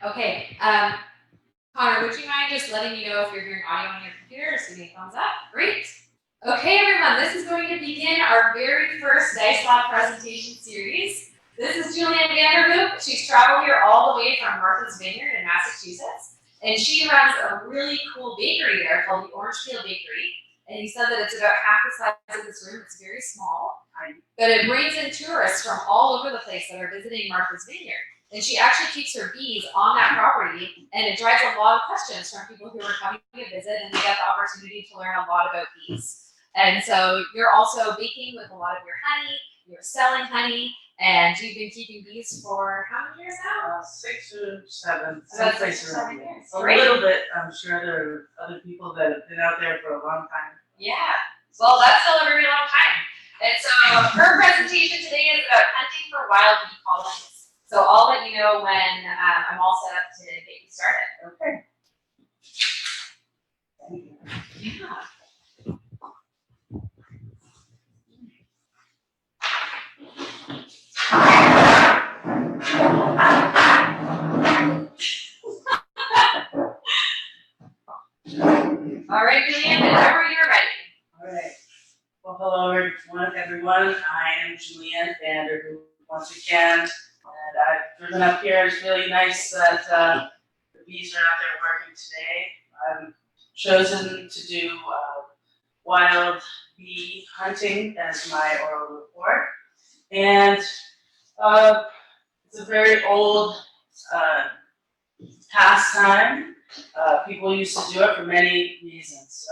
Okay, Connor, would you mind just letting me know if you're hearing audio on your computer? Just give me a thumbs up. Great. Okay, everyone, this is going to begin our very first Dice Lab presentation series. This is Julianne Vanderhoop. She's traveled here all the way from Martha's Vineyard in Massachusetts, and she runs a really cool bakery there called the Orange Peel Bakery. And he said that it's about half the size of this room. It's very small, but it brings in tourists from all over the place that are visiting Martha's Vineyard. And she actually keeps her bees on that property, and it drives a lot of questions from people who are coming to visit, and they get the opportunity to learn a lot about bees. And so you're also baking with a lot of your honey, you're selling honey, and you've been keeping bees for how many years now? 6 or 7. About 6 or 7 years. A little bit. I'm sure there are other people that have been out there for a long time. Yeah. Well, that's still a very long time. And so her presentation today is about hunting for wild bee colonies. So I'll let you know when I'm all set up to get you started. Okay. Thank you. Yeah. All right, Julianne, whenever you're ready. All right. Well, hello, everyone. I am Julianne Vanderhoop once again, and I've driven up here. It's really nice that the bees are out there working today. I'm chosen to do wild bee hunting as my oral report, and it's a very old pastime. People used to do it for many reasons.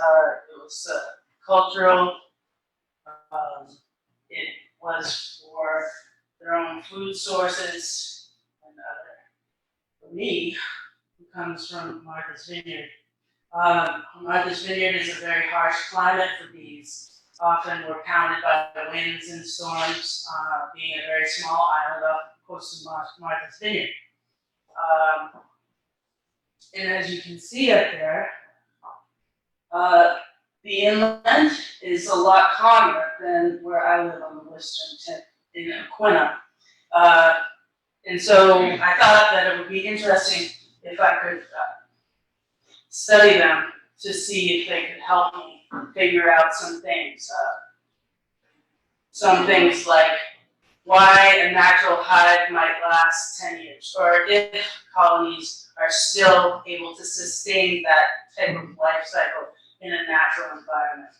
It was cultural. It was for their own food sources and other. For me, who comes from Martha's Vineyard, Martha's Vineyard is a very harsh climate for bees. Often we're pounded by the winds and storms, being a very small island off the coast of Martha's Vineyard. And as you can see up there, the inland is a lot calmer than where I live on the western tip in Aquina. And so I thought that it would be interesting if I could study them to see if they could help me figure out some things. Some things like why a natural hive might last 10 years, or if colonies are still able to sustain that type of life cycle in a natural environment.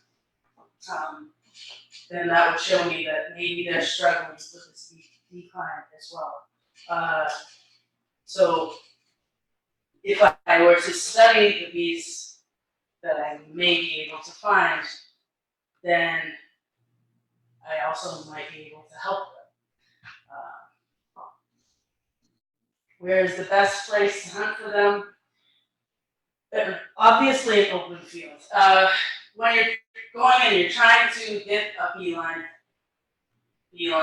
Then that would show me that maybe they're struggling with this decline as well. So if I were to study the bees that I may be able to find, then I also might be able to help them. Where is the best place to hunt for them? Obviously, an open field. When you're going and you're trying to get a beeline, you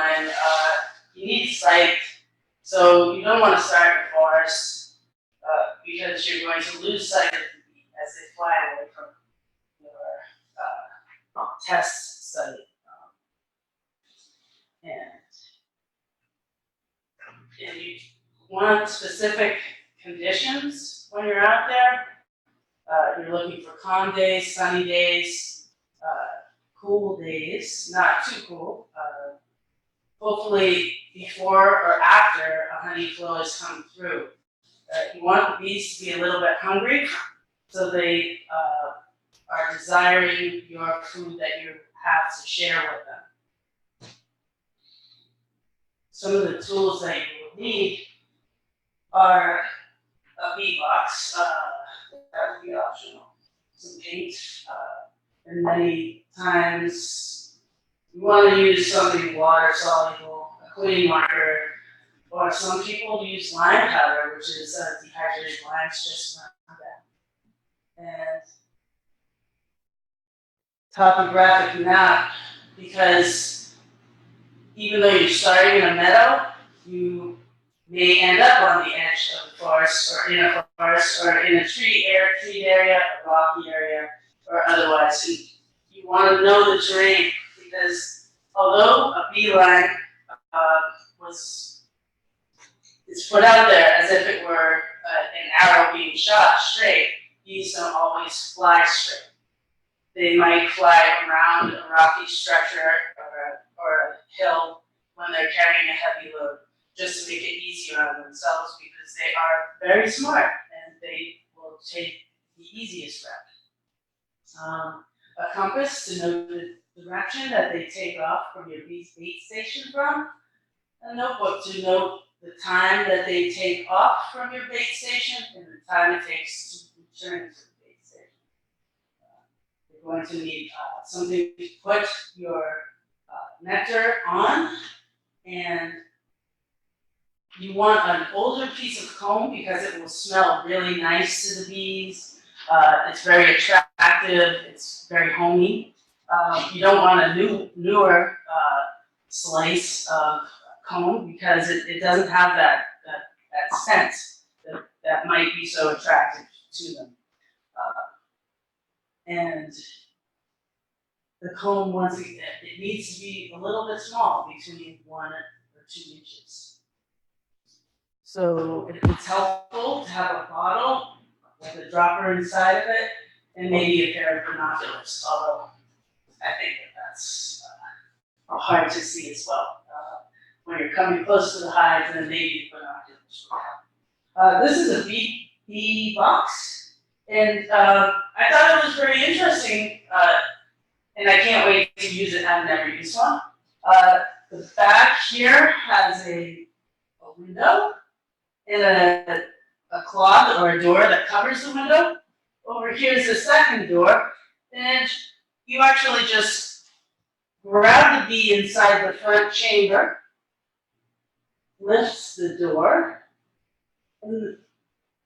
need sight. So you don't want to start in the forest because you're going to lose sight of the bee as they fly away from your test study. And you want specific conditions when you're out there. You're looking for calm days, sunny days, cool days, not too cool. Hopefully before or after a honey flow has come through. You want the bees to be a little bit hungry, so they are desiring your food that you have to share with them. Some of the tools that you will need are a bee box, that would be optional, some paint, and many times you want to use something water soluble, a cleaning marker, or some people use lime powder, which is dehydrated limes, just like that. And topographic map, because even though you're starting in a meadow, you may end up on the edge of the forest, or in a forest, or in a tree area, a rocky area, or otherwise. You want to know the terrain, because although a beeline is put out there as if it were an arrow being shot straight, bees don't always fly straight. They might fly around a rocky structure or a hill when they're carrying a heavy load, just to make it easier on themselves, because they are very smart and they will take the easiest route. A compass to know the direction that they take off from your bee bait station from. A notebook to note the time that they take off from your bait station and the time it takes to return to the bait station. You're going to need something to put your nectar on, and you want an older piece of comb because it will smell really nice to the bees. It's very attractive. It's very homey. You don't want a newer slice of comb because it doesn't have that scent that might be so attractive to them. And the comb, once again, it needs to be a little bit small, between 1 or 2 inches. So it's helpful to have a bottle with a dropper inside of it, and maybe a pair of binoculars, although I think that's hard to see as well. When you're coming close to the hive, then maybe binoculars will help. This is a bee box, and I thought it was very interesting, and I can't wait to use it. I've never used one. The back here has a window and a cloth or a door that covers the window. Over here is the second door, and you actually just grab the bee inside the front chamber, lifts the door, and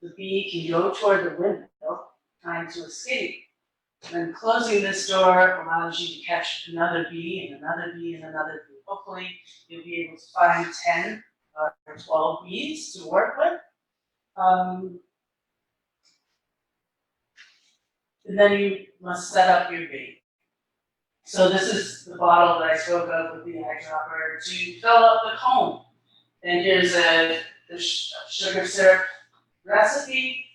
the bee can go toward the window, trying to escape. And then closing this door allows you to catch another bee and another bee and another bee. Hopefully you'll be able to find 10 or 12 bees to work with. And then you must set up your bait. So this is the bottle that I spoke of with the eyedropper to fill up the comb. And here's the sugar syrup recipe.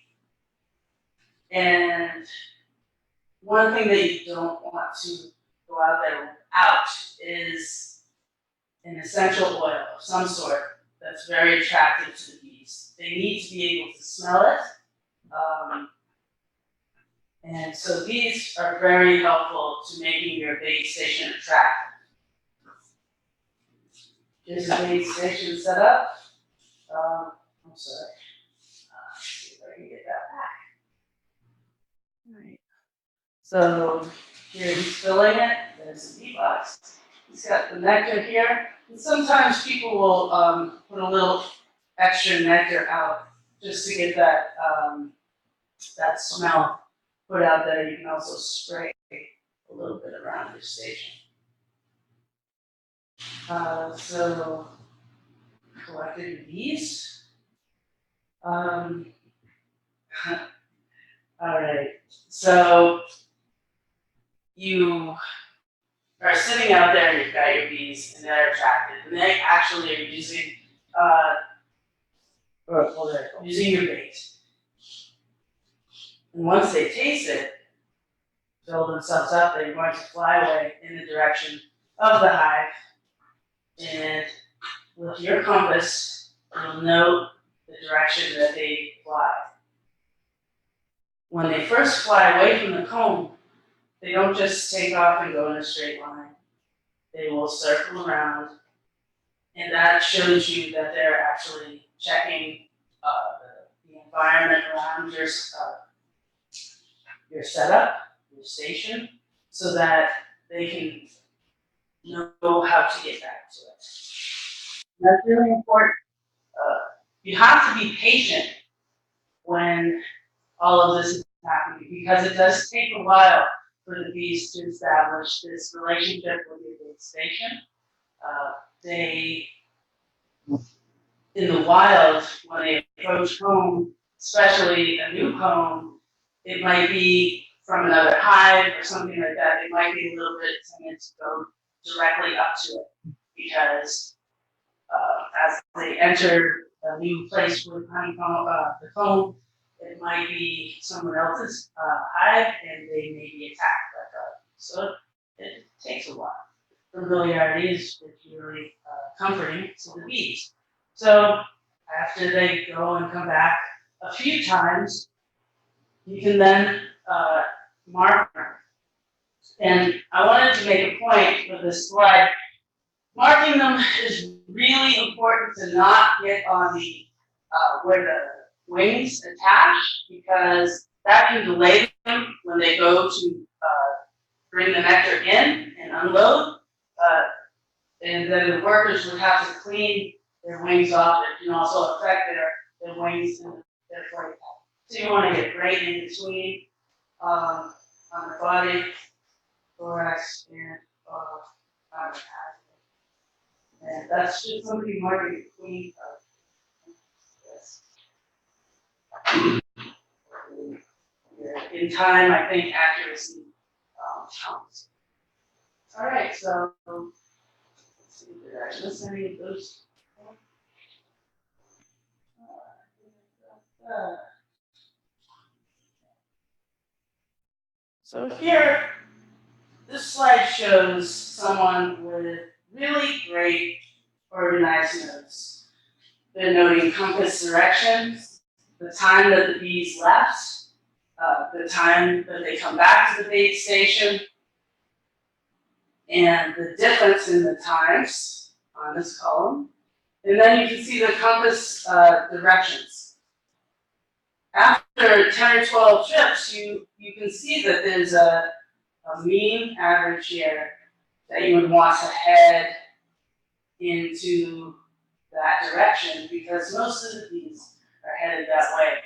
And one thing that you don't want to go out there without is an essential oil of some sort that's very attractive to the bees. They need to be able to smell it. And so these are very helpful to making your bait station attractive. Here's the bait station set up. I'm sorry. Let's see if I can get that back. All right. So here he's filling it. There's the bee box. He's got the nectar here. And sometimes people will put a little extra nectar out just to get that that smell put out there. You can also spray a little bit around your station. So collected your bees. All right. So you are sitting out there and you've got your bees and they're attracted, and they actually are using they're using your bait. And once they taste it, fill themselves up, they're going to fly away in the direction of the hive. And with your compass, you'll know the direction that they fly. When they first fly away from the comb, they don't just take off and go in a straight line. They will circle around, and that shows you that they're actually checking the environment around your setup, your station, so that they can know how to get back to it. That's really important. You have to be patient when all of this is happening, because it does take a while for the bees to establish this relationship with your bait station. In the wild, when they approach home, especially a new home, it might be from another hive or something like that. They might be a little bit timid to go directly up to it, because as they enter a new place with honeycomb, the comb. It might be someone else's hive, and they may be attacked like us. So it takes a while. Familiarity is really comforting to the bees. So after they go and come back a few times, you can then mark them. And I wanted to make a point with this slide. Marking them is really important to not get on the where the wings attach, because that can delay them when they go to bring the nectar in and unload. And then the workers would have to clean their wings off. It can also affect their wings and their flight. So you want to get right in between on the body, thorax, and on the abdomen. And that's just something marking between this. In time, I think accuracy counts. All right, so let's see, did I miss any of those? So here, this slide shows someone with really great organized notes. They're noting compass directions, the time that the bees left, the time that they come back to the bait station, and the difference in the times on this column. And then you can see the compass directions. After 10 or 12 trips, you can see that there's a mean average here that you would want to head into that direction, because most of the bees are headed that way.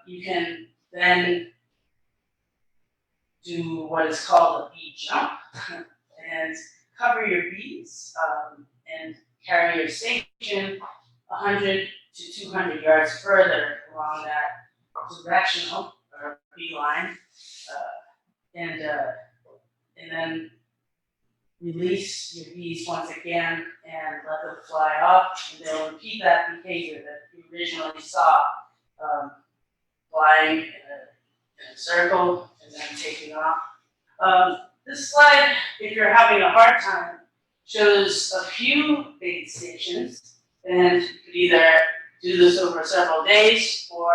You can then do what is called a bee jump and cover your bees and carry your station 100 to 200 yards further along that directional or bee line, and then release your bees once again and let them fly off, and they'll repeat that behavior that you originally saw, flying in a circle and then taking off. This slide, if you're having a hard time, shows a few bait stations, and you could either do this over several days or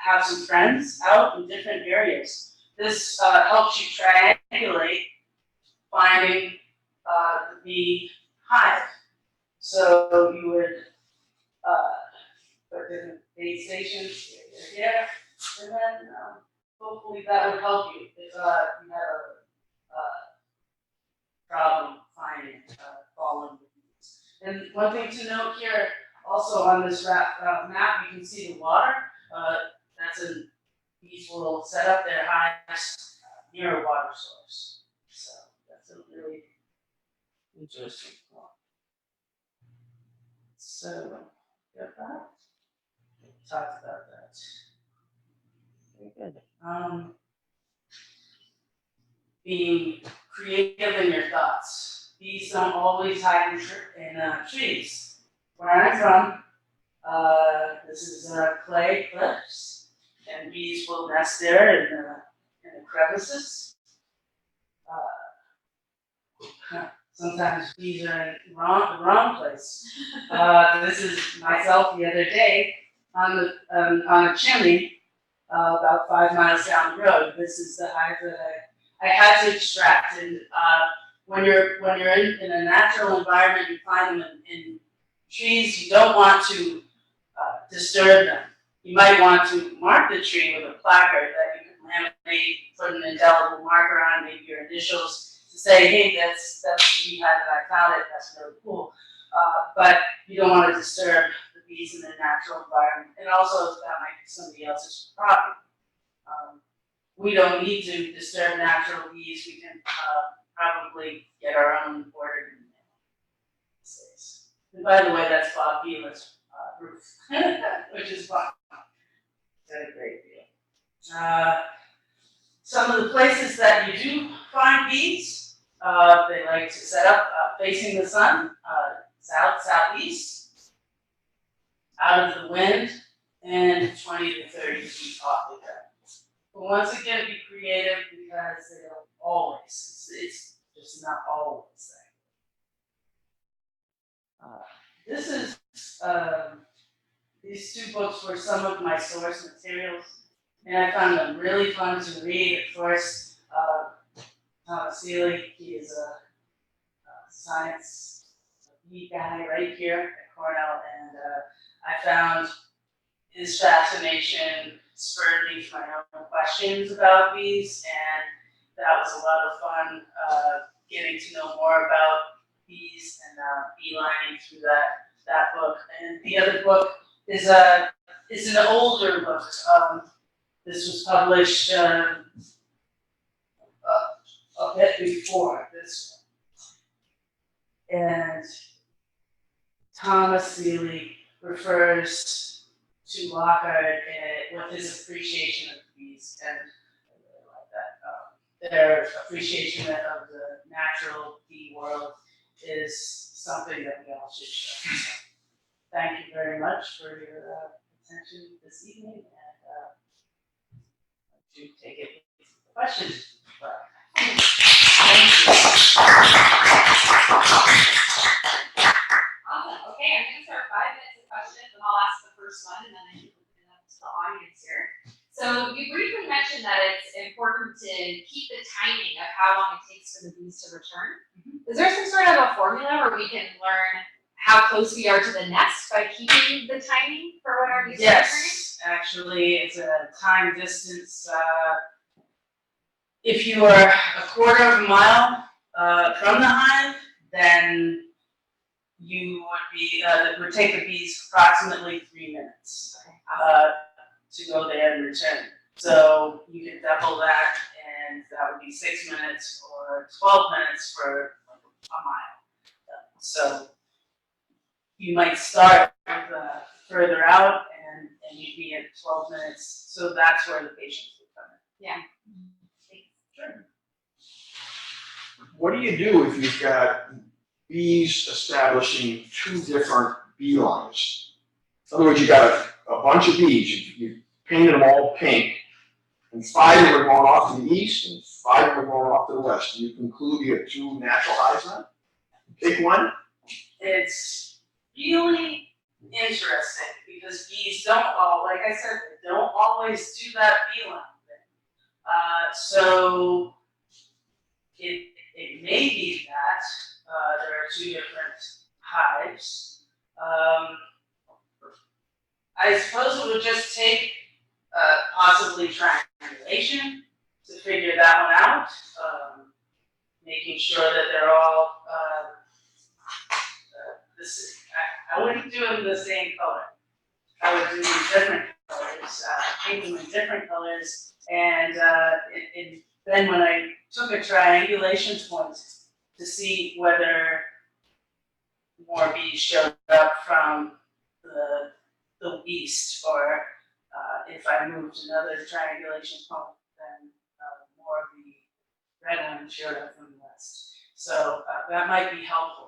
have some friends out in different areas. This helps you triangulate finding the bee hive. So you would put different bait stations here, and then hopefully that would help you if you had a problem finding following the bees. And one thing to note here, also on this map, you can see the water. That's a bees will set up their hives near a water source. So that's a really interesting point. So, got that? Talked about that. Very good. Being creative in your thoughts. Bees don't always hide in trees. Where I'm from, this is clay cliffs, and bees will nest there in the crevices. Sometimes bees are in the wrong place. This is myself the other day on a chimney about 5 miles down the road. This is the hive that I had to extract. And when you're in a natural environment, you find them in trees. You don't want to disturb them. You might want to mark the tree with a placard that you can laminate, put an indelible marker on, maybe your initials, to say, hey, that's the beehive that I found it. That's really cool. But you don't want to disturb the bees in their natural environment, and also that might be somebody else's property. We don't need to disturb natural bees. We can probably get our own ordered in space. And by the way, that's Bob Vila's roof, which is fun. Got a great view. Some of the places that you do find bees, they like to set up facing the sun, south, southeast. out of the wind and 20 to 30 feet off the ground. But once again, be creative because they don't always, it's just not always there. This is, these two books were some of my source materials, and I found them really fun to read. Of course, Thomas Seeley, he is a science guy right here at Cornell, and I found his fascination spurred me to my own questions about bees, and that was a lot of fun getting to know more about bees and beelining through that book. And the other book is an older book. This was published a bit before this one. And Thomas Seeley refers to Lockhart with his appreciation of bees, and I really like that. Their appreciation of the natural bee world is something that we all should show. So, thank you very much for your attention this evening, and to take it questions. Thank you. Awesome. Okay, I'm going to start 5 minutes of questions, and I'll ask the first one, and then I can open it up to the audience here. So you briefly mentioned that it's important to keep the timing of how long it takes for the bees to return. Is there some sort of a formula where we can learn how close we are to the nest by keeping the timing for when our bees are returning? Yes, actually, it's a time distance. If you are a quarter of a mile from the hive, then you would be, it would take the bees approximately 3 minutes to go there and return. So you can double that, and that would be 6 minutes or 12 minutes for a mile. So you might start further out, and you'd be at 12 minutes. So that's where the patients would come in. Yeah. Sure. What do you do if you've got bees establishing 2 different bee lines? In other words, you got a bunch of bees, you painted them all pink, and 5 of them are going off to the east, and 5 of them are going off to the west. Do you conclude you have 2 natural hives then? Pick one? It's really interesting because bees don't all, like I said, they don't always do that beeline thing. So it may be that there are 2 different hives. I suppose it would just take possibly triangulation to figure that one out, making sure that they're all I wouldn't do them the same color. I would do them different colors, paint them in different colors, and then when I took a triangulation point to see whether more bees showed up from the east, or if I moved another triangulation point, then more of the red one showed up from the west. So that might be helpful.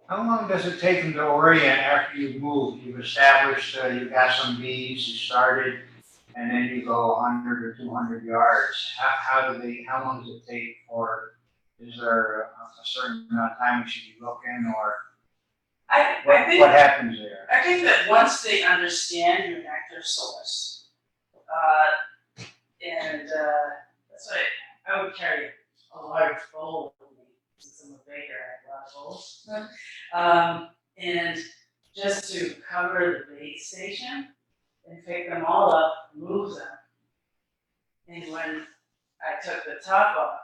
How long does it take them to orient after you've moved? You've established, you've got some bees, you started, and then you go 100 or 200 yards. How long does it take, or is there a certain amount of time we should be looking, or what happens there? I think that once they understand your nectar source, and that's why I would carry a large bowl with me, since I'm a baker, I have a lot of bowls. And just to cover the bait station and pick them all up, move them. And when I took the top off,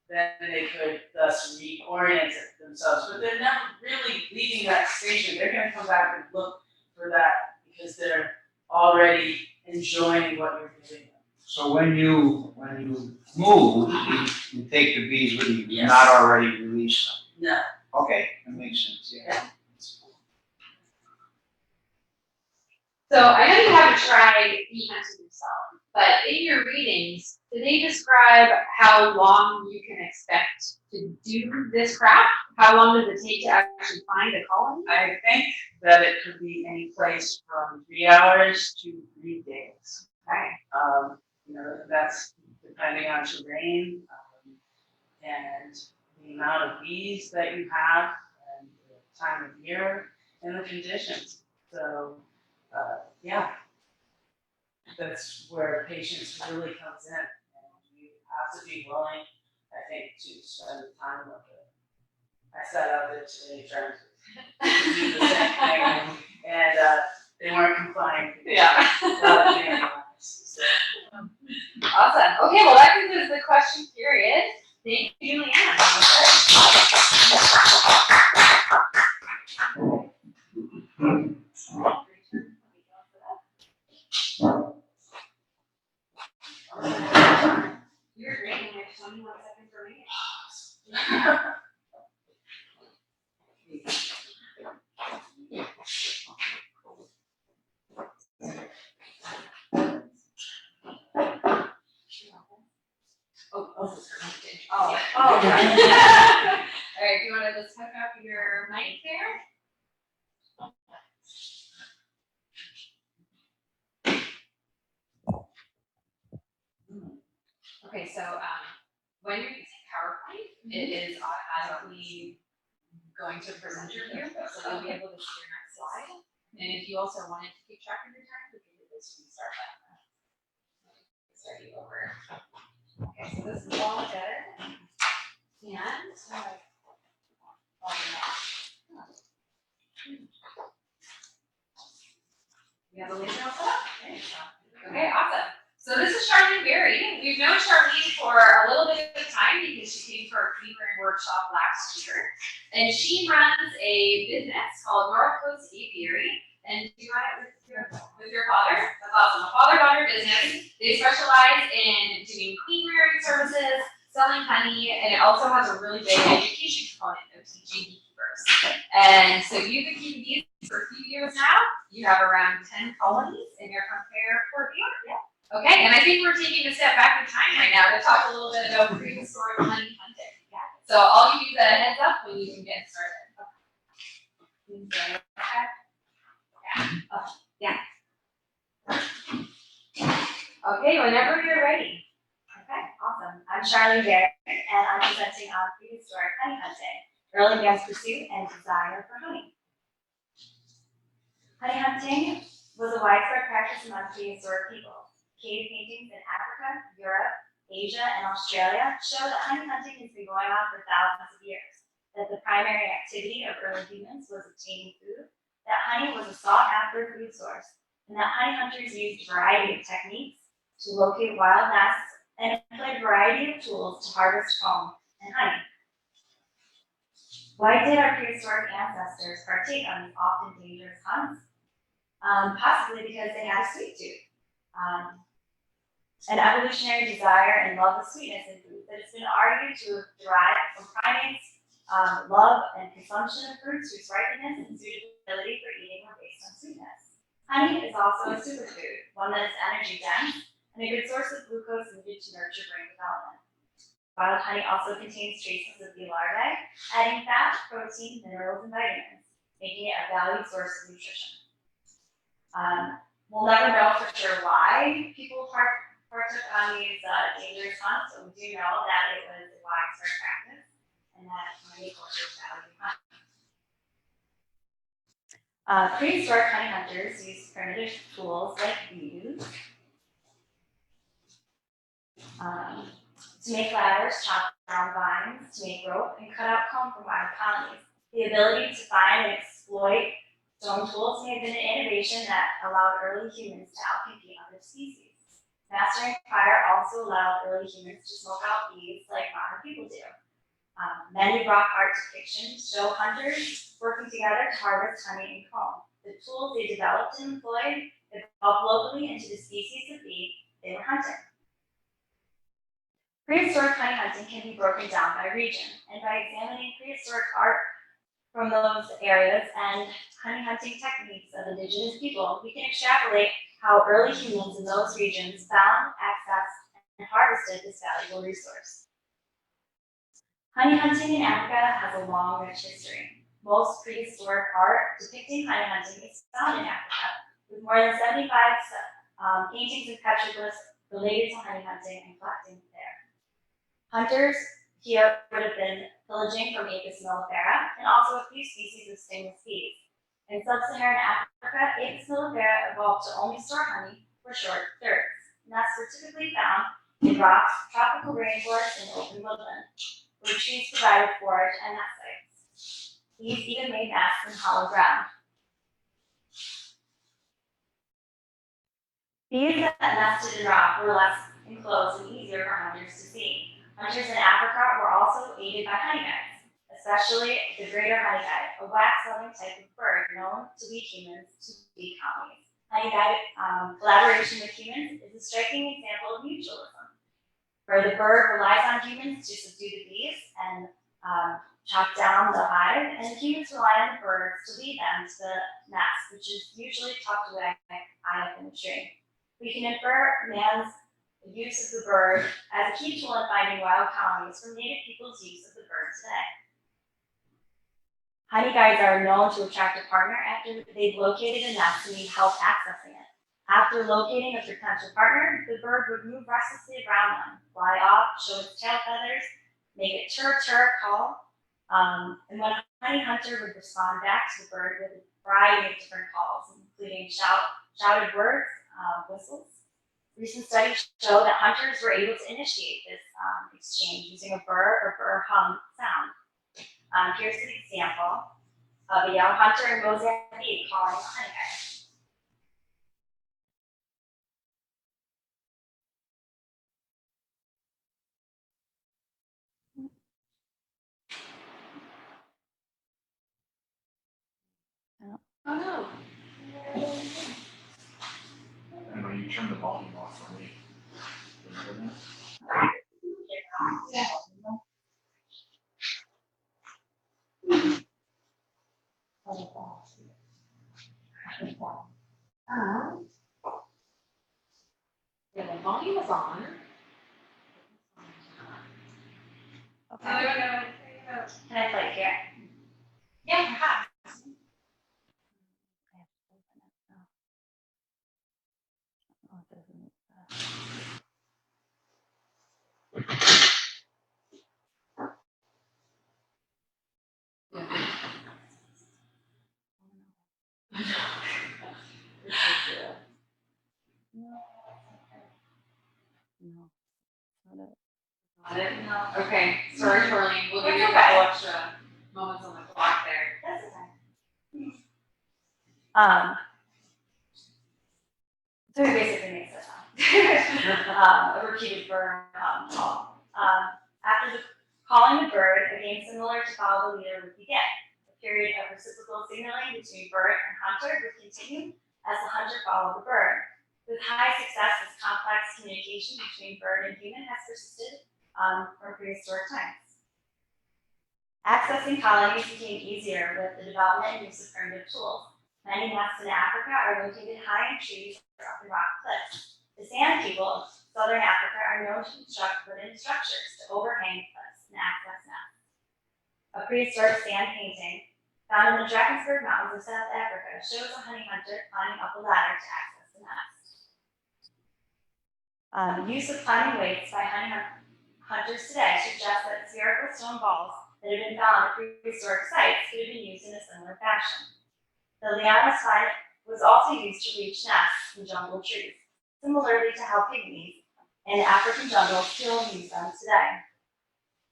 then they could thus reorient themselves. But they're never really leaving that station. They're going to come back and look for that because they're already enjoying what you're giving them. So when you move, you take the bees with you, you Yes. not already release them. No. Okay, that makes sense, yeah. So I know you haven't tried bee hunting yourself, but in your readings, do they describe how long you can expect to do this craft? How long does it take to actually find a colony? I think that it could be any place from 3 hours to 3 days. Okay. You know, that's depending on terrain, and the amount of bees that you have, and the time of year, and the conditions. So, yeah, that's where patience really comes in, and you have to be willing, I think, to spend the time with it. I sat out there today trying to do the same thing, and they weren't complying. Yeah. Being honest, so. Awesome. Okay, well that concludes the question period. Thank you, Julianne. You're great. You have 21 seconds remaining. Oh, right. All right, do you want to just hook up your mic there? Okay, so when you're using PowerPoint, it is automatically going to present your view, so you'll be able to see your next slide. And if you also wanted to keep track of your time, we can do this restart button. Start you over. Okay, so this is all good. And we have a link now set up. Okay, awesome. So this is Charlene Berry. We've known Charlene for a little bit of time because she came to our cleanroom workshop last year. And she runs a business called North Coast Apiary. And do you run it with your father? That's awesome. A father-daughter business. They specialize in doing clean rearing services, selling honey, and it also has a really big education component of teaching beekeepers. And so you've been keeping bees for a few years now. You have around 10 colonies in your front fair for beer. Yeah. Okay, and I think we're taking a step back in time right now to talk a little bit about prehistoric honey hunting. Yeah. So I'll give you the heads up when you can get started. Okay. Yeah. Okay, whenever you're ready. Okay, awesome. I'm Charlene Berry, and I'm presenting on prehistoric honey hunting, early man's pursuit and desire for honey. Honey hunting was a widespread practice among prehistoric people. Cave paintings in Africa, Europe, Asia, and Australia show that honey hunting has been going on for thousands of years, that the primary activity of early humans was obtaining food, that honey was a sought-after food source, and that honey hunters used a variety of techniques to locate wild nests and employed a variety of tools to harvest comb and honey. Why did our prehistoric ancestors partake on these often dangerous hunts? Possibly because they had a sweet tooth. An evolutionary desire and love of sweetness in food that has been argued to have derived from primates' love and consumption of fruits whose ripeness and suitability for eating were based on sweetness. Honey is also a superfood, one that is energy dense and a good source of glucose needed to nurture brain development. Wild honey also contains traces of bee larvae, adding fat, protein, minerals, and vitamins, making it a valued source of nutrition. We'll never know for sure why people partook on these dangerous hunts, but we do know that it was a widespread practice and that many cultures value honey. Prehistoric honey hunters used primitive tools like bees to make ladders, chop down vines, to make rope, and cut out comb from wild colonies. The ability to find and exploit stone tools may have been an innovation that allowed early humans to outcompete other species. Mastering fire also allowed early humans to smoke out bees like modern people do. Many rock art depictions show hunters working together to harvest honey and comb. The tools they developed and employed evolved locally into the species of bee they were hunting. Prehistoric honey hunting can be broken down by region, and by examining prehistoric art from those areas and honey hunting techniques of indigenous people, we can extrapolate how early humans in those regions found, accessed, and harvested this valuable resource. Honey hunting in Africa has a long, rich history. Most prehistoric art depicting honey hunting is found in Africa, with more than 75 paintings and petroglyphs related to honey hunting and collecting there. Hunters here would have been pillaging from Apis mellifera and also a few species of stingless bees. In sub-Saharan Africa, Apis mellifera evolved to only store honey for short thirds. Nests were typically found in rocks, tropical rainforests, and open woodland, where trees provided forage and nest sites. Bees even made nests in hollow ground. Bees that nested in rock were less enclosed and easier for hunters to see. Hunters in Africa were also aided by honey guides, especially the greater honey guide, a wax-loving type of bird known to lead humans to bee colonies. Honey guide collaboration with humans is a striking example of mutualism, where the bird relies on humans to subdue the bees and chop down the hive, and the humans rely on the birds to lead them to the nest, which is usually tucked away high up in the tree. We can infer man's use of the bird as a key tool in finding wild colonies from native people's use of the bird today. Honey guides are known to attract a partner after they've located a nest and need help accessing it. After locating a potential partner, the bird would move restlessly around them, fly off, show its tail feathers, make a chirr-chirr call, and when a honey hunter would respond back to the bird with a variety of different calls, including shouted words, whistles. Recent studies show that hunters were able to initiate this exchange using a burr or burr hum sound. Here's an example of a young hunter in Mozambique calling a honey guide. Oh no. And when you turn the volume off for me. Yeah, the volume is on. Okay. No. Can I play here? Yeah, perhaps. Got it? No. Okay, sorry, Charlene. We'll give you a That's okay. couple extra moments on the clock there. That's okay. So he basically makes it up. A repeated bird call. After the calling the bird, a game similar to follow the leader would begin. A period of reciprocal signaling between bird and hunter would continue as the hunter followed the bird. With high success, this complex communication between bird and human has persisted from prehistoric times. Accessing colonies became easier with the development and use of primitive tools. Many nests in Africa are located high in trees or up in rock cliffs. The Sand people of southern Africa are known to construct wooden structures to overhang cliffs and access nests. A prehistoric sand painting found in the Drakensberg Mountains of South Africa shows a honey hunter climbing up a ladder to access the nest. The use of climbing weights by honey hunters today suggests that spherical stone balls that have been found at prehistoric sites could have been used in a similar fashion. The liana spine was also used to reach nests in jungle trees, similarly to how pygmies in African jungles still use them today.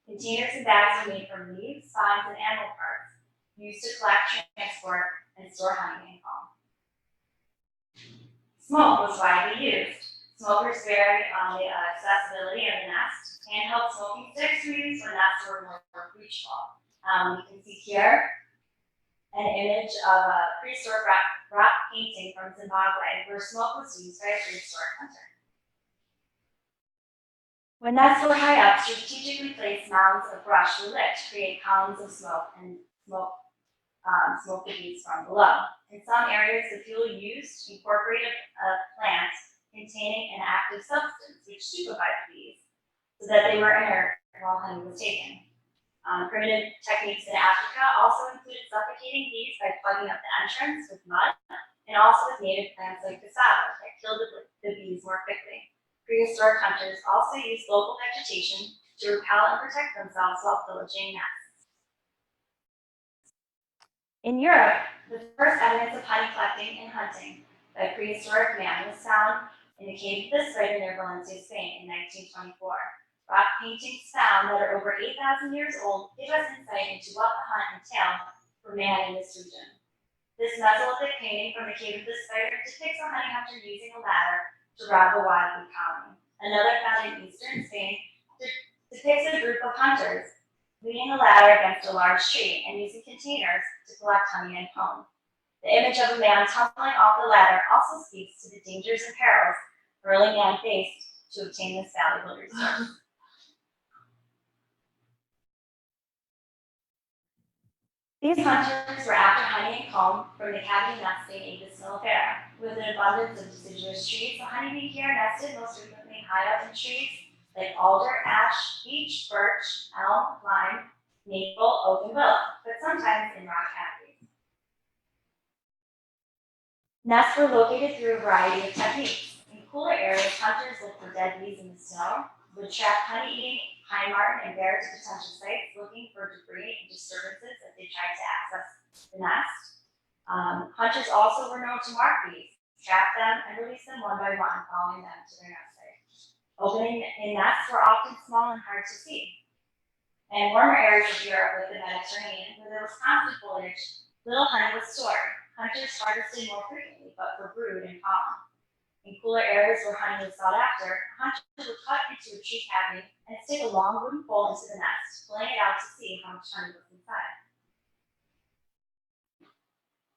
Containers and bags are made from leaves, spines, and animal parts, used to collect, transport, and store honey and comb. Smoke was widely used. Smokers varied on the accessibility of the nest. Handheld smoking sticks were used when nests were more reachable. You can see here an image of a prehistoric rock painting from Zimbabwe where smoke was used by a prehistoric hunter. When nests were high up, strategically placed mounds of brush were lit to create columns of smoke and smoke the bees from below. In some areas, the fuel used incorporated a plant containing an active substance which stupefied the bees so that they were inert while honey was taken. Primitive techniques in Africa also included suffocating bees by plugging up the entrance with mud and also with native plants like cassava that killed the bees more quickly. Prehistoric hunters also used local vegetation to repel and protect themselves while pillaging nests. In Europe, the first evidence of honey collecting and hunting by prehistoric man was found in the cave of the spider near Valencia, Spain in 1924. Rock paintings found that are over 8,000 years old give us insight into what the hunt entailed for man in this region. This Mesolithic painting from the cave of the spider depicts a honey hunter using a ladder to rob a wild bee colony. Another found in eastern Spain depicts a group of hunters leaning a ladder against a large tree and using containers to collect honey and comb. The image of a man tumbling off the ladder also speaks to the dangers and perils early man faced to obtain this valuable resource. These hunters were after honey and comb from the cavity nesting Apis mellifera. With an abundance of deciduous trees, the honeybee here nested most frequently high up in trees like alder, ash, beech, birch, elm, lime, maple, oak, and willow, but sometimes in rock cavities. Nests were located through a variety of techniques. In cooler areas, hunters looked for dead bees in the snow, would trap honey-eating pine marten and bear to potential sites looking for debris and disturbances as they tried to access the nest. Hunters also were known to mark bees, trap them, and release them one by one, following them to their nest site. Opening in nests were often small and hard to see. In warmer areas of Europe, like the Mediterranean, where there was constant foliage, little honey was stored. Hunters harvested more frequently, but for brood and pollen. In cooler areas where honey was sought after, hunters would cut into a tree cavity and stick a long wooden pole into the nest, pulling it out to see how much honey was inside.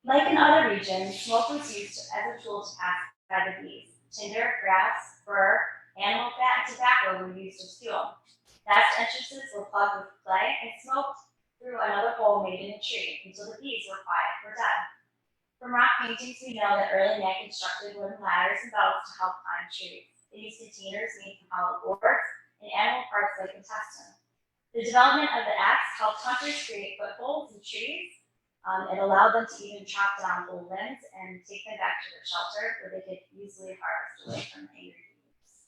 Like in other regions, smoke was used as a tool to pacify the bees. Tinder, grass, fir, animal fat, and tobacco were used as fuel. Nest entrances were plugged with clay and smoked through another hole made in a tree until the bees were quiet or dead. From rock paintings, we know that early men constructed wooden ladders and belts to help climb trees. They used containers made from hollow boards and animal parts like intestine. The development of the axe helped hunters create footholds in trees. It allowed them to even chop down whole limbs and take them back to their shelter where they could easily harvest away from the angry bees.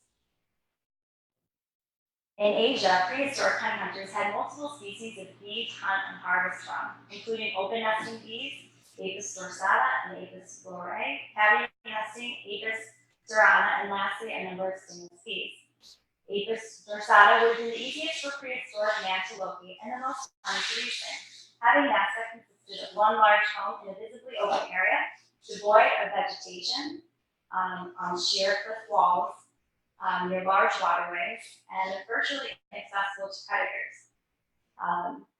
In Asia, prehistoric honey hunters had multiple species of bees to hunt and harvest from, including open nesting bees, Apis dorsata and Apis florae, cavity nesting Apis cerana, and lastly, a number of stingless bees. Apis dorsata would have been the easiest for prehistoric man to locate and the most unproducing, having nests that consisted of one large home in a visibly open area, devoid of vegetation, on sheer cliff walls, near large waterways, and virtually inaccessible to predators.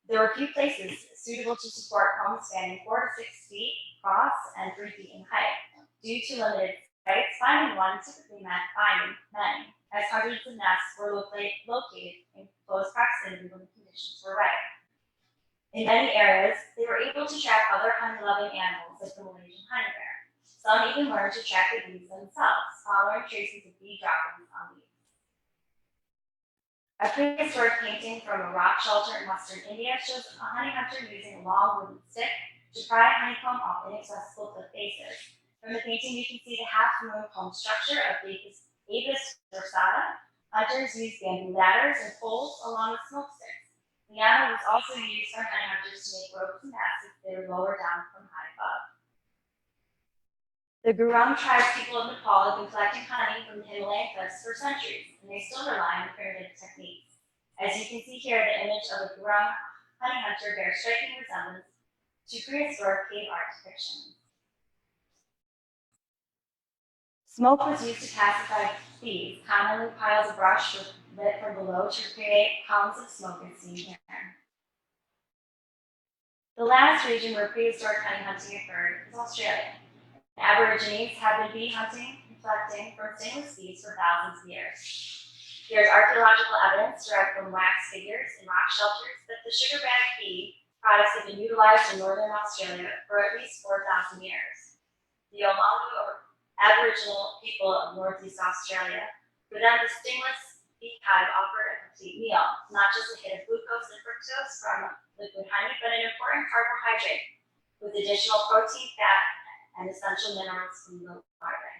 There were few places suitable to support homes spanning 4 to 6 feet across and 3 feet in height. Due to limited sites, finding one typically meant finding many, as hundreds of nests were located in close proximity when the conditions were right. In many areas, they were able to track other honey-loving animals like the Malaysian honey bear. Some even learned to track the bees themselves, following traces of bee droppings on leaves. A prehistoric painting from a rock shelter in western India shows a honey hunter using a long wooden stick to pry honeycomb off inaccessible cliff faces. From the painting, you can see the half-moon comb structure of Apis dorsata. Hunters used bamboo ladders and poles along with smoke sticks. Liana was also used by honey hunters to make ropes and nets if they were lower down from high above. The Gurung tribespeople of Nepal have been collecting honey from the Himalayan cliffs for centuries, and they still rely on primitive techniques. As you can see here, the image of a Gurung honey hunter bears striking resemblance to prehistoric cave art depictions. Smoke was used to pacify bees, commonly piles of brush lit from below to create columns of smoke as seen here. The last region where prehistoric honey hunting occurred is Australia. Aborigines have been bee hunting and collecting from stingless bees for thousands of years. There is archaeological evidence derived from wax figures in rock shelters that the sugarbag bee products have been utilized in northern Australia for at least 4,000 years. The Omalu, or Aboriginal people of northeast Australia, for them the stingless bee hive offered a complete meal, not just a hit of glucose and fructose from liquid honey, but an important carbohydrate with additional protein, fat, and essential minerals from the larvae.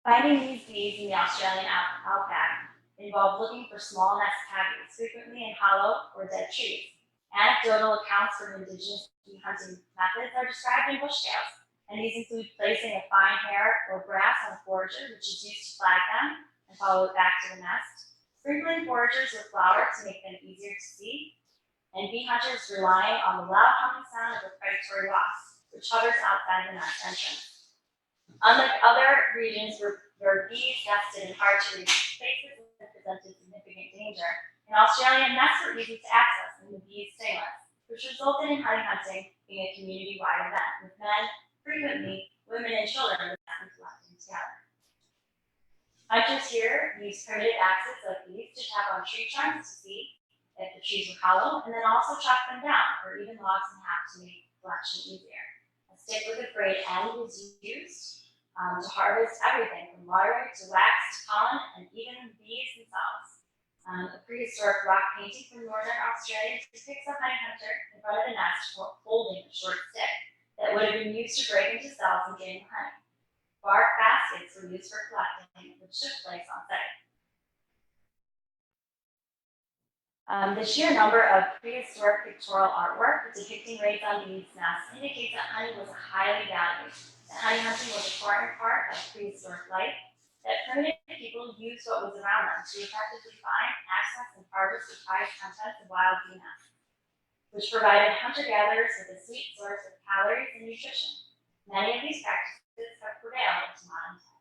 Finding these bees in the Australian outback involved looking for small nest cavities, frequently in hollow or dead trees. Anecdotal accounts from indigenous bee hunting methods are described in bush tales, and these include placing a fine hair or grass on a forager, which is used to flag them and follow it back to the nest, sprinkling foragers with flour to make them easier to see, and bee hunters relying on the loud humming sound of a predatory wasp, which hovers outside the nest entrance. Unlike other regions where bees nested in hard-to-reach places and presented significant danger, in Australia, nests were easy to access and the bees stingless, which resulted in honey hunting being a community-wide event, with men, frequently women and children, collecting together. Hunters here used primitive axes like these to tap on tree trunks to see if the trees were hollow, and then also chop them down, or even logs in half to make collection easier. A stick with a frayed end was used to harvest everything from larvae to wax to pollen, and even bees themselves. A prehistoric rock painting from northern Australia depicts a honey hunter in front of the nest holding a short stick that would have been used to break into cells and gain honey. Bark baskets were used for collecting, which took place on site. The sheer number of prehistoric pictorial artwork depicting raids on bees' nests indicates that honey was highly valued, that honey hunting was an important part of prehistoric life, that primitive people used what was around them to effectively find, access, and harvest the highest contents of wild bee nests, which provided hunter-gatherers with a sweet source of calories and nutrition. Many of these practices have prevailed into modern times.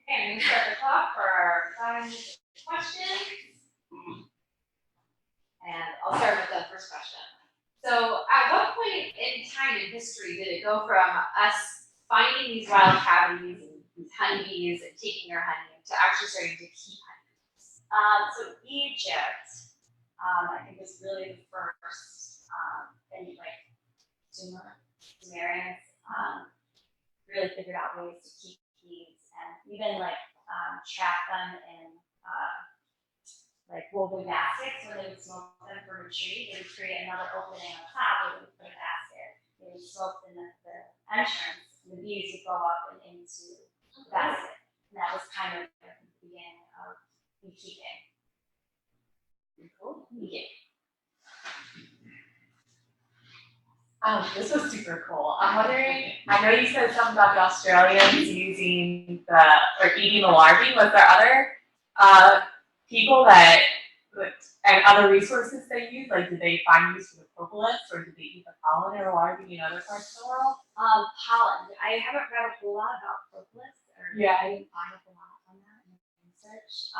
Okay, I'm gonna start the clock for our 5 minutes of questions. And I'll start with the first question. So at what point in time in history did it go from us finding these wild cavities and these honeybees and taking their honey to actually starting to keep honeybees? So Egypt, I think was really the first, and like Sumerians, really figured out ways to keep bees and even like trap them in like woven baskets when they would smoke them from a tree. They would create another opening on top where they would put a basket. They would smoke in the entrance, and the bees would go up and into the basket. And that was kind of the beginning of beekeeping. Cool. Yeah. This was super cool. I'm wondering, I know you said something about the Australians using or eating the larvae. Was there other people that, and other resources they used? Like, did they find use for the propolis, or did they eat the pollen or larvae in other parts of the world? Pollen. I haven't read a whole lot about propolis, or Yeah. I didn't find a whole lot on that in my research.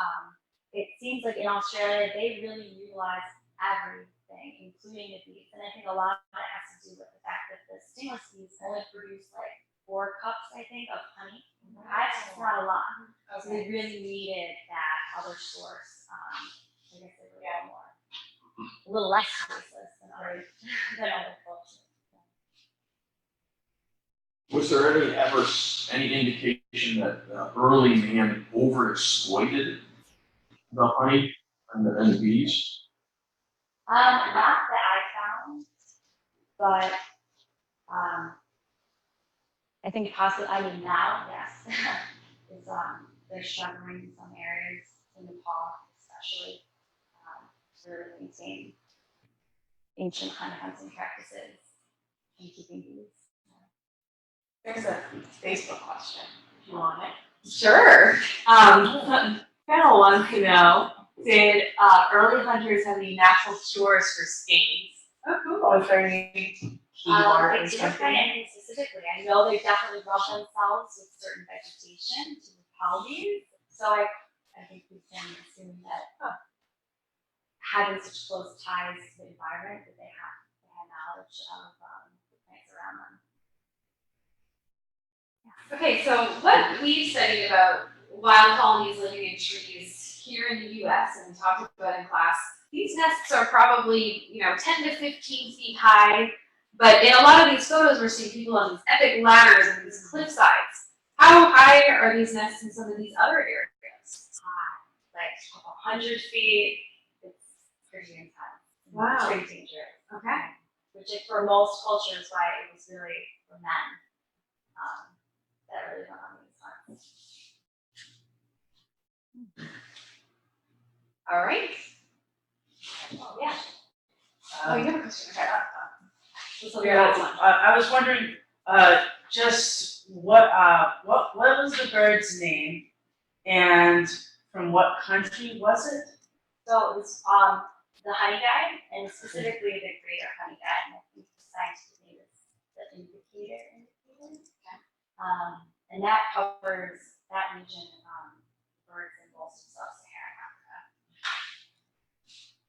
It seems like in Australia they really utilize everything, including the bees, and I think a lot of it has to do with the fact that the stingless bees only produce like 4 cups, I think, of honey. That's not a lot. So they really needed that other source. I guess they were a little less useless than other cultures. Was there any indication that early man overexploited the honey and the bees? Not that I found, but I think possibly, now, yes, is they're struggling in some areas in Nepal, especially, to maintain ancient honey hunting practices and keeping bees. There's a Facebook question, if you want it. Sure. Fennel wants to know, did early hunters have any natural cures for stings? Oh, cool. Was there any key I words? didn't find anything specifically. I know they definitely rub themselves with certain vegetation to repel these. So I think we can assume that having such close ties to the environment that they had knowledge of the plants around them. Okay, so what we've studied about wild colonies living in trees here in the US and we talked about in class, these nests are probably, 10 to 15 feet high, but in a lot of these photos we're seeing people on these epic ladders and these cliff sides. How high are these nests in some of these other areas? Like 100 feet, it's pretty intense. Wow. It's pretty dangerous. Okay. Which is for most cultures why it was really for men that really went on these hunts. All right. Oh, yeah. Oh, you have a question? Okay. This will be your Yeah, last one. I was wondering, just what was the bird's name, and from what country was it? So it was the honey guide, and specifically the greater honey guide, and I think the scientific name is the indicator. And that covers that region, birds in most of sub-Saharan Africa.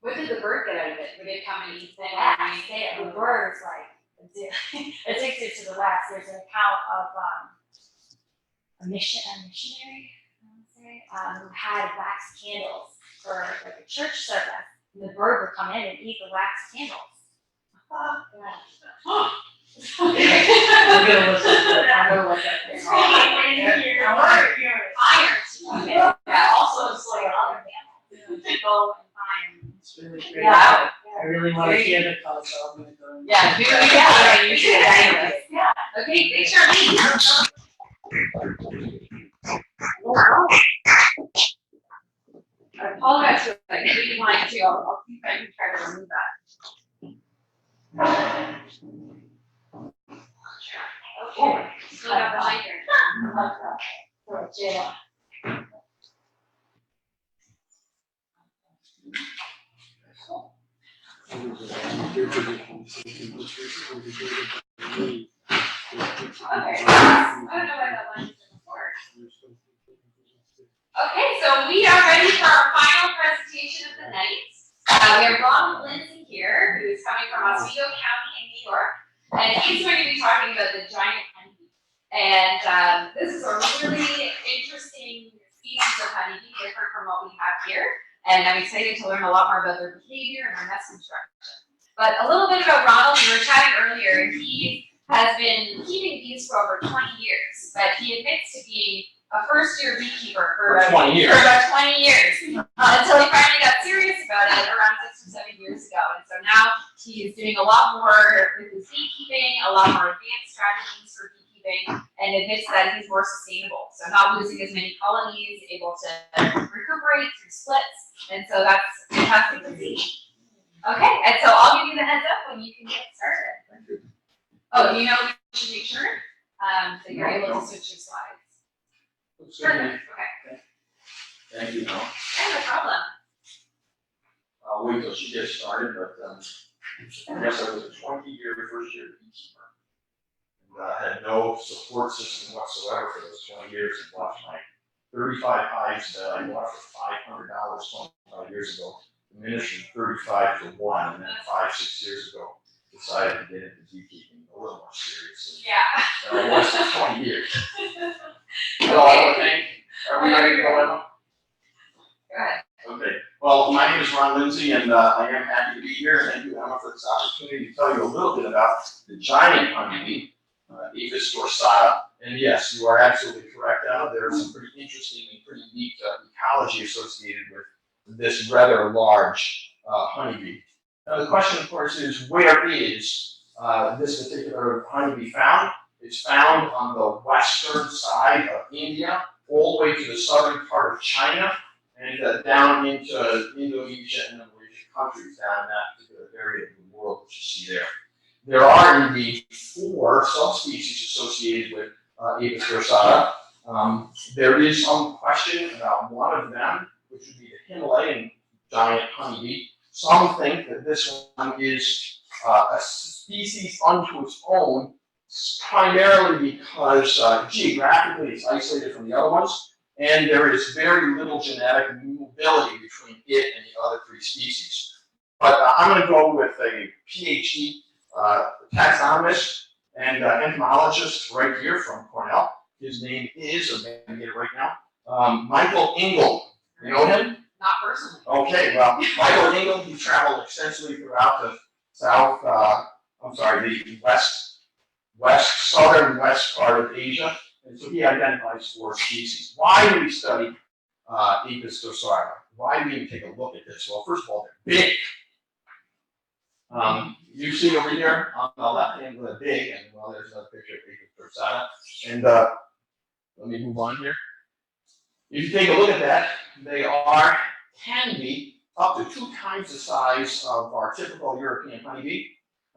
What did the bird get out of it? Would it come and eat things? The birds like addicted to the wax. There's an account of a missionary, I would say, who had wax candles for like a church service, and the bird would come in and eat the wax candles. Yeah. I'm gonna look at It's I want to hear it. Iron. Yeah, also it's like other animals to go and find. It's really great. Yeah. I really want to hear the call, so I'm gonna go. Yeah, do it. Yeah, you should anyway. Yeah. Okay, thanks, Charlene. I apologize for that. Maybe you might too. I'll see if I can try to remove that. Okay. Still got the lighter. For jail. Okay. I don't know why that line is before. Okay, so we are ready for our final presentation of the night. We have Ron Lindsay here, who is coming from Oswego County in New York, and he's going to be talking about the giant honeybee. And this is a really interesting species of honeybee, different from what we have here. And I'm excited to learn a lot more about their behavior and their nest construction. But a little bit about Ronald, we were chatting earlier, and he has been keeping bees for over 20 years, but he admits to being a first-year beekeeper for about 20 years. Until he finally got serious about it around 6 or 7 years ago. And so now he's doing a lot more with his beekeeping, a lot more advanced strategies for beekeeping, and admits that he's more sustainable. So not losing as many colonies, able to recuperate through splits, and so that's fantastic to see. Okay, and so I'll give you the heads up when you can get started. Oh, you know we should make sure that you're able to switch your slides. Perfect. Okay. Thank you, no. Yeah, no problem. I'll wait till she gets started, but, I guess I was a 20-year first-year beekeeper. And, had no support system whatsoever for those 20 years, and watched my 35 hives that I bought for $500 25 years ago diminish from 35 to 1, and then 5-6 years ago decided to get into beekeeping a little more seriously. Yeah. And I was for 20 years. Hello, okay. Are we ready to go now? Go ahead. Okay. Well, my name is Ron Lindsay, and I am happy to be here. Thank you, Emma, for this opportunity to tell you a little bit about the giant honeybee, Aphis dorsata. And yes, you are absolutely correct, Emma. There is some pretty interesting and pretty neat ecology associated with this rather large honeybee. Now, the question, of course, is where is this particular honeybee found? It's found on the western side of India, all the way to the southern part of China, and down into Indonesia and the Malaysian countries down in that particular area of the world that you see there. There are indeed 4 subspecies associated with Aphis dorsata. There is some question about one of them, which would be the Himalayan giant honeybee. Some think that this one is a species unto its own, primarily because geographically it's isolated from the other ones, and there is very little genetic mobility between it and the other 3 species. But I'm going to go with a PhD taxonomist and entomologist right here from Cornell. His name is, I'm going to get it right now, Michael Engel. You know him? Not personally. Okay, well, Michael Engel, he traveled extensively throughout the southern west part of Asia, and so he identifies 4 species. Why do we study Apis dorsata? Why do we even take a look at this? Well, first of all, they're big. You see over here on the left hand, they're big, and well, there's another picture of Apis dorsata. And let me move on here. If you take a look at that, they can be up to 2 times the size of our typical European honeybee.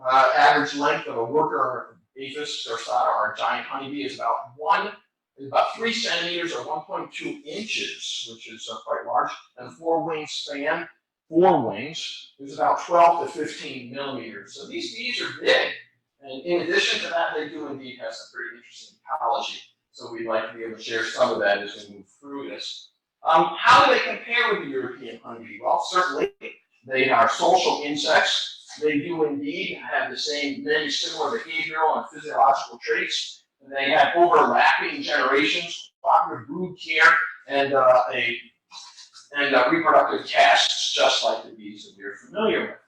Average length of a worker Apis dorsata, or giant honeybee, is about 3 centimeters or 1.2 inches, which is quite large. And the 4-wing span, 4 wings, is about 12 to 15 millimeters. So these bees are big. And in addition to that, they do indeed have some pretty interesting ecology. So we'd like to be able to share some of that as we move through this. How do they compare with the European honeybee? Well, certainly they are social insects. They do indeed have many similar behavioral and physiological traits. They have overlapping generations, cooperative brood care, and reproductive tasks, just like the bees that we're familiar with.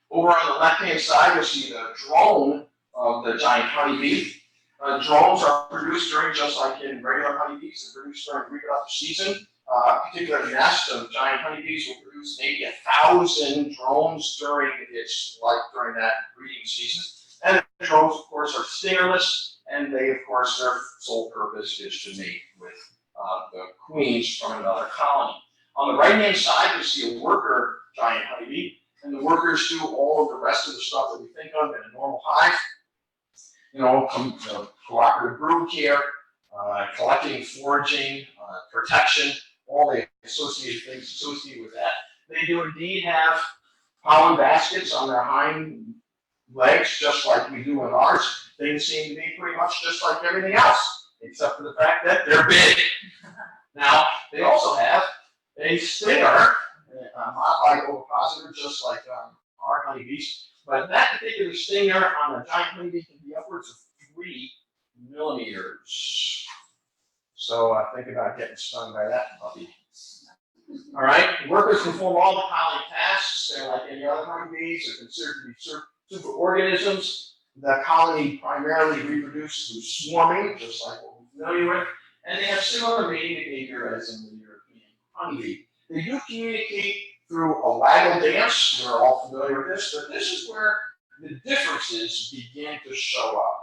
Over on the left-hand side, you'll see the drone of the giant honeybee. Drones are produced just like in regular honeybees, they're produced during the reproductive season. A particular nest of giant honeybees will produce maybe 1,000 drones during that breeding season. And the drones, of course, are stingerless, and they, of course, their sole purpose is to mate with the queens from another colony. On the right-hand side, you see a worker giant honeybee, and the workers do all of the rest of the stuff that we think of in a normal hive. Cooperative brood care, collecting, foraging, protection, all the associated things associated with that. They do indeed have pollen baskets on their hind legs, just like we do in ours. Things seem to be pretty much just like everything else, except for the fact that they're big. Now, they also have a stinger, modified ovipositor, just like our honeybees. But that particular stinger on a giant honeybee can be upwards of 3 millimeters. So think about getting stung by that puppy. All right, workers perform all the colony tasks. They're like any other honeybees. They're considered to be superorganisms. The colony primarily reproduces through swarming, just like what we're familiar with. And they have similar mating behavior as in the European honeybee. They do communicate through a waggle dance. We're all familiar with this, but this is where the differences begin to show up.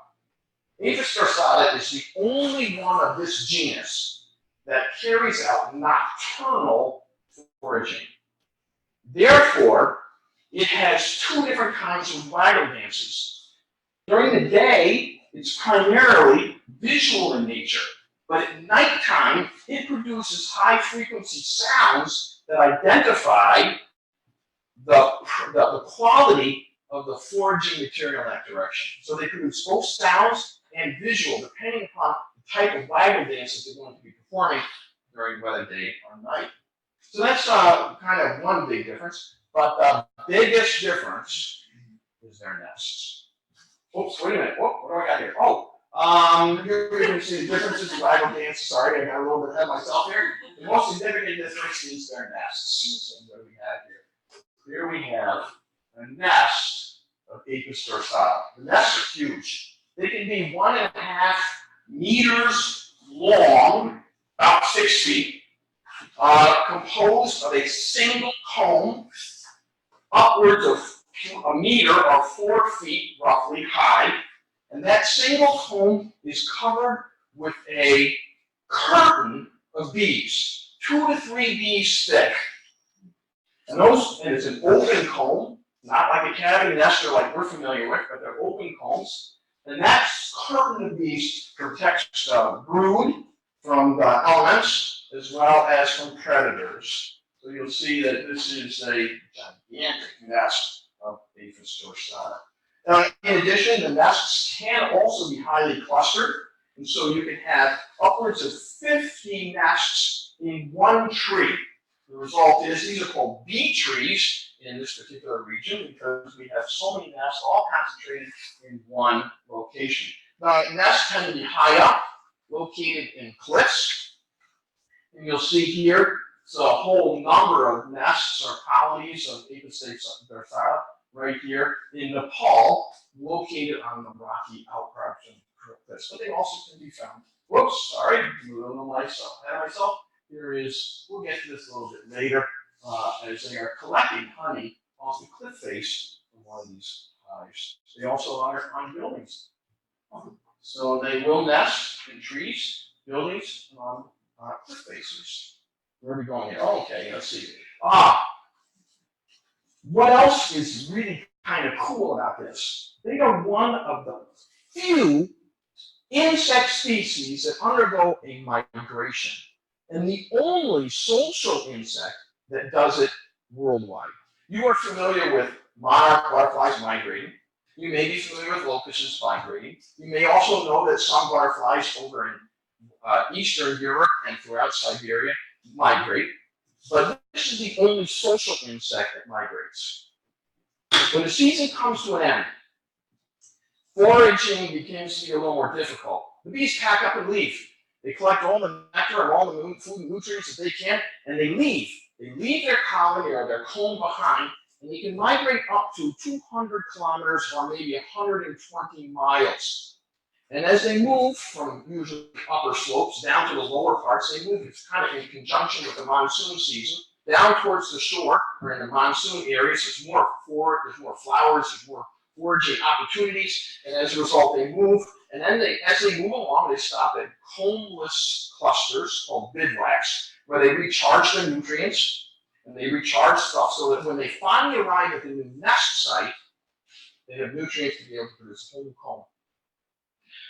Apis dorsata is the only one of this genus that carries out nocturnal foraging. Therefore, it has 2 different kinds of waggle dances. During the day, it's primarily visual in nature, but at nighttime, it produces high-frequency sounds that identify the quality of the foraging material in that direction. So they produce both sounds and visual, depending upon the type of waggle dance that they're going to be performing during whether day or night. So that's kind of one big difference. But the biggest difference is their nests. Oops, wait a minute. What do I got here? Here we can see the differences in waggle dance. Sorry, I got a little bit ahead of myself here. The most significant difference is their nests. So what do we have here? Here we have a nest of Apis dorsata. The nests are huge. They can be 1.5 meters long, about 6 feet, composed of a single comb, upwards of 1 meter or 4 feet roughly high. And that single comb is covered with a curtain of bees, 2 to 3 bees thick. And it's an open comb, not like a cavity nester like we're familiar with, but they're open combs. And that curtain of bees protects the brood from the elements as well as from predators. So you'll see that this is a gigantic nest of Apis dorsata. Now, in addition, the nests can also be highly clustered, and so you can have upwards of 50 nests in one tree. The result is these are called bee trees in this particular region because we have so many nests all concentrated in one location. Now, nests tend to be high up, located in cliffs. And you'll see here, it's a whole number of nests or colonies of Apis dorsata right here in Nepal, located on the rocky outcrops and cliffs. But they also can be found. Whoops, sorry, myself. Here is, we'll get to this a little bit later, as they are collecting honey off the cliff face of one of these hives. They also are on buildings. So they will nest in trees, buildings, and on cliff faces. Where are we going here? Oh, okay, let's see. What else is really kind of cool about this? They are one of the few insect species that undergo a migration, and the only social insect that does it worldwide. You are familiar with monarch butterflies migrating. You may be familiar with locusts migrating. You may also know that some butterflies over in Eastern Europe and throughout Siberia migrate, but this is the only social insect that migrates. When the season comes to an end, foraging begins to be a little more difficult. The bees pack up and leave. They collect all the nectar and all the food and nutrients that they can, and they leave. They leave their colony or their comb behind, and they can migrate up to 200 kilometers or maybe 120 miles. And as they move from usually upper slopes down to the lower parts, they move kind of in conjunction with the monsoon season, down towards the shore, or in the monsoon areas, there's more flowers, there's more foraging opportunities, and as a result, they move. And then as they move along, they stop at combless clusters called bivouacs, where they recharge their nutrients, and they recharge stuff so that when they finally arrive at the new nest site, they have nutrients to be able to produce a whole new comb.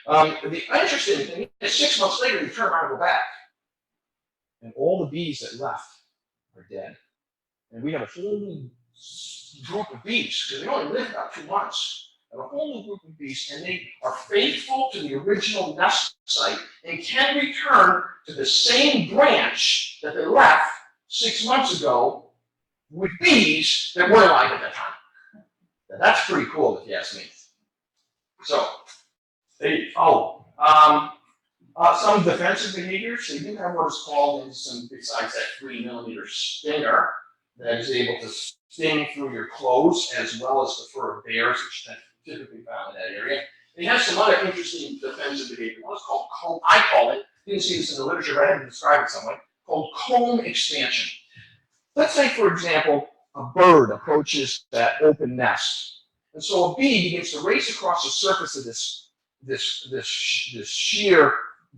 The interesting thing is 6 months later, you turn around and go back, and all the bees that left are dead. And we have a whole new group of bees, because they only live about 2 months. And a whole new group of bees, and they are faithful to the original nest site and can return to the same branch that they left 6 months ago with bees that weren't alive at that time. Now, that's pretty cool, if you ask me. So, some defensive behaviors. They do have what is called, besides that 3mm stinger that is able to sting through your clothes, as well as the fur of bears, which typically found in that area. They have some other interesting defensive behavior. One is called comb. I call it, you can see this in the literature, but I had to describe it some way, called comb expansion. Let's say, for example, a bird approaches that open nest. And so a bee begins to race across the surface of this sheer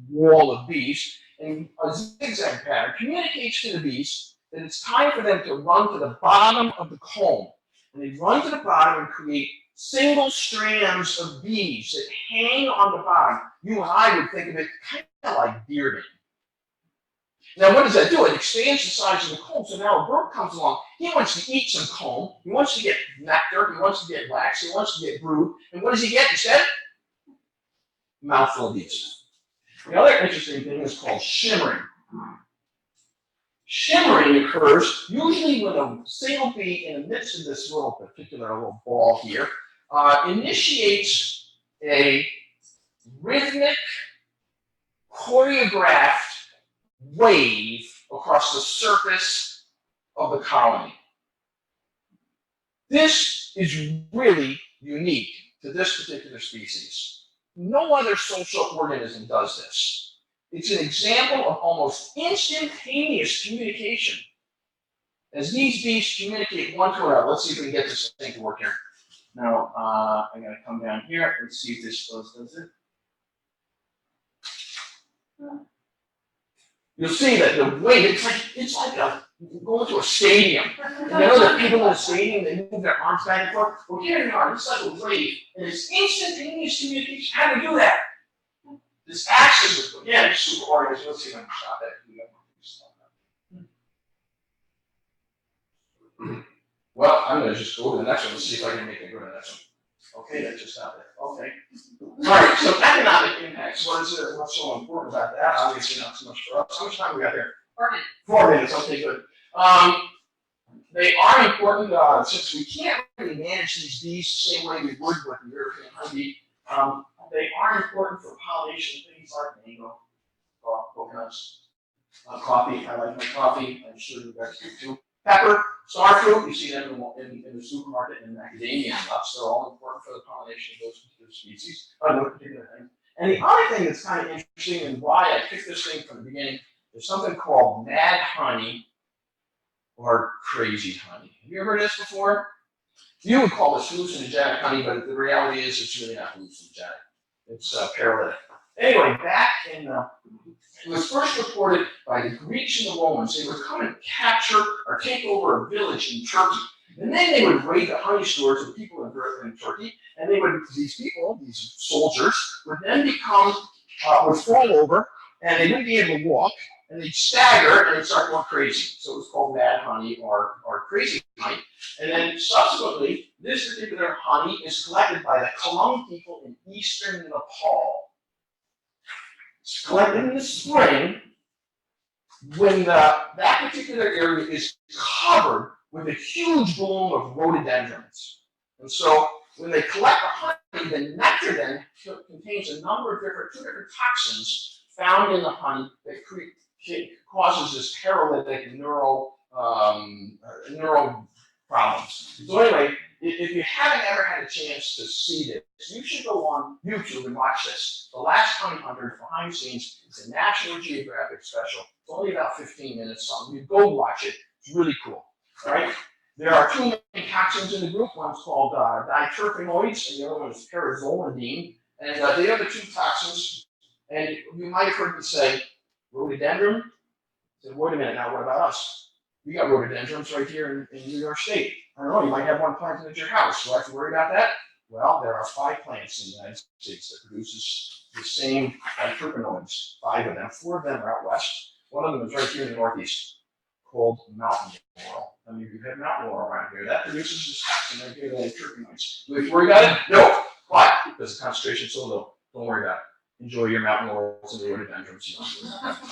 wall of bees, and a zigzag pattern communicates to the bees that it's time for them to run to the bottom of the comb. And they run to the bottom and create single strands of bees that hang on the bottom. You and I would think of it kind of like bearding. Now, what does that do? It expands the size of the comb. So now a bird comes along. He wants to eat some comb. He wants to get nectar. He wants to get wax. He wants to get brood. And what does he get instead? Mouthful of bees. The other interesting thing is called shimmering. Shimmering occurs usually when a single bee in the midst of this little ball here initiates a rhythmic, choreographed wave across the surface of the colony. This is really unique to this particular species. No other social organism does this. It's an example of almost instantaneous communication. As these bees communicate one to another, let's see if we can get this thing to work here. Now, I'm going to come down here and see if this does it. You'll see that the wave, it's like going to a stadium. And you know that people in the stadium, they move their arms back and forth? Well, here you are, it's like a wave, and it's instantaneous communication. How do we do that? This axis, again, it's super organized. Let's see if I can stop that. Well, I'm going to just go to the next one. Let's see if I can make it go to the next one. Okay, that just stopped it. Okay. All right, so economic impacts. What's so important about that? Obviously, not so much for us. How much time we got there? 4 minutes. 4 minutes, okay, good. They are important, since we can't really manage these bees the same way we would with the European honeybee. They are important for pollination, things like mango, coconuts, coffee. I like my coffee. I'm sure you guys do too. Pepper, starfruit. You see them in the supermarket and in macadamia nuts. They're all important for the pollination of those particular species. Those particular things. And the other thing that's kind of interesting and why I picked this thing from the beginning is something called mad honey or crazy honey. Have you ever heard of this before? You would call this hallucinogenic honey, but the reality is it's really not hallucinogenic. It's paralytic. Anyway, back in, it was first reported by the Greeks and the Romans. They would come and capture or take over a village in Turkey. And then they would raid the honey stores of people in Turkey, and these people, these soldiers, would then would fall over, and they wouldn't be able to walk, and they'd stagger, and they'd start going crazy. So it was called mad honey or crazy honey. And then subsequently, this particular honey is collected by the Kalam people in eastern Nepal. It's collected in the spring when that particular area is covered with a huge bloom of rhododendrons. And so when they collect the honey, the nectar then contains a number of two different toxins found in the honey that causes this paralytic neural problems. So anyway, if you haven't ever had a chance to see this, you should go on YouTube and watch this. The Last Honey Hunter behind the scenes. It's a National Geographic special. It's only about 15 minutes long. You go watch it. It's really cool. All right? There are two main toxins in the group. One's called diterpenoids, and the other one is parazolinidine. And they are the two toxins. And you might have heard me say rhododendron. I said, wait a minute, now what about us? We got rhododendrons right here in New York State. I don't know, you might have one planted at your house. Do I have to worry about that? Well, there are 5 plants in the United States that produces the same diterpenoids, 5 of them. 4 of them are out west. One of them is right here in the Northeast, called mountain laurel. I mean, you have mountain laurel around here. That produces this toxin right here, the diterpenoids. Do we have to worry about it? No. Why? Because the concentration is so low. Don't worry about it. Enjoy your mountain laurels and the rhododendrons.